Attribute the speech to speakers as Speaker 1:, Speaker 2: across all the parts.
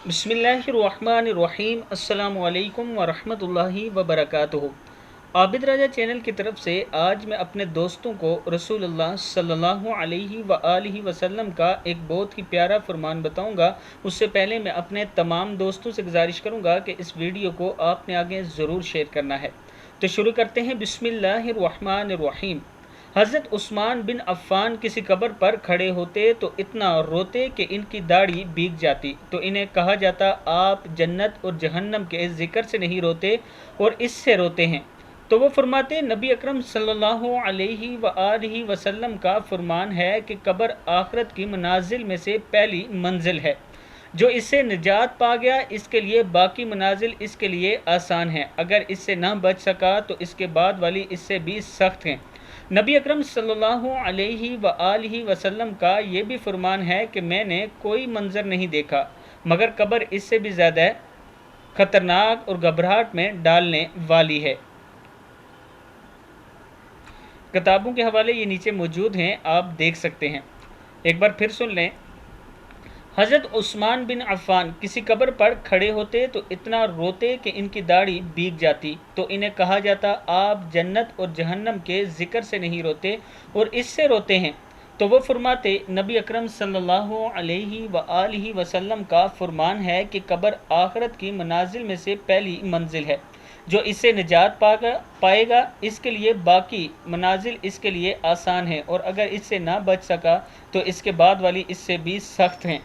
Speaker 1: बिस्मिल्लाहिर्रहमानिर्रहीम। अस्सलाम वालेकुम वरहमतुल्लाहि वबरकातुहू। आबिद राजा चैनल की तरफ से आज मैं अपने दोस्तों को रसूलुल्लाह सल्लल्लाहु अलैहि वआलिहि वसल्लम का एक बहुत ही प्यारा फरमान बताऊंगा। उससे पहले मैं अपने तमाम दोस्तों से गुजारिश करूंगा कि इस वीडियो को आपने आगे ज़रूर शेयर करना है। तो शुरू करते हैं। बिस्मिल्लाहिर्रहमानिर्रहीम। हज़रत उस्मान बिन अफ़्फ़ान किसी कब्र पर खड़े होते तो इतना रोते कि इनकी दाढ़ी भीग जाती, तो इन्हें कहा जाता आप जन्नत और जहन्नम के ज़िक्र से नहीं रोते और इससे रोते हैं। तो वो फरमाते नबी अकरम सल्लल्लाहु अलैहि वआलिहि वसल्लम का फरमान है कि कब्र आखरत की मनाजिल में से पहली मंजिल है। जो इससे निजात पा गया इसके लिए बाकी मनाजिल इसके लिए आसान हैं, अगर इससे ना बच सका तो इसके बाद वाली इससे भी सख्त हैं। नबी अकरम सल्लल्लाहु अलैहि वआलिहि वसल्लम का ये भी फरमान है कि मैंने कोई मंज़र नहीं देखा मगर कब्र इससे भी ज़्यादा ख़तरनाक और घबराहट में डालने वाली है। किताबों के हवाले ये नीचे मौजूद हैं, आप देख सकते हैं। एक बार फिर सुन लें। हज़रत उस्मान बिन अफ़्फ़ान किसी कब्र पर खड़े होते तो इतना रोते कि इनकी दाढ़ी भीग जाती, तो इन्हें कहा जाता आप जन्नत और जहन्नम के ज़िक्र से नहीं रोते और इससे रोते हैं। तो वो फरमाते नबी अकरम सल्लल्लाहु अलैहि वआलिहि वसल्लम का फरमान है कि कब्र आखरत की मनाजिल में से पहली मंजिल है। जो इससे निजात पाएगा इसके लिए बाकी मनाजिल इसके लिए आसान है, और अगर इससे ना बच सका तो इसके बाद वाली इससे भी सख्त हैं।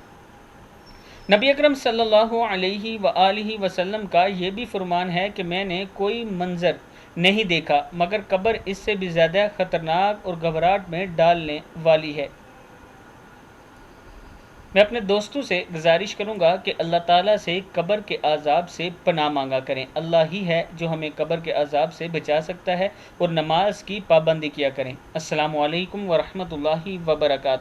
Speaker 1: नबी अकरम सल्लल्लाहु अलैहि वआलिहि वसल्लम का ये भी फरमान है कि मैंने कोई मंज़र नहीं देखा मगर कब्र इससे भी ज़्यादा ख़तरनाक और घबराहट में डालने वाली है। मैं अपने दोस्तों से गुजारिश करूंगा कि अल्लाह ताला से कब्र के अज़ाब से पनाह मांगा करें। अल्लाह ही है जो हमें कब्र के अज़ाब से बचा सकता है, और नमाज की पाबंदी किया करें। अस्सलामु अलैकुम वरहमतुल्लाहि वबरकातुहू।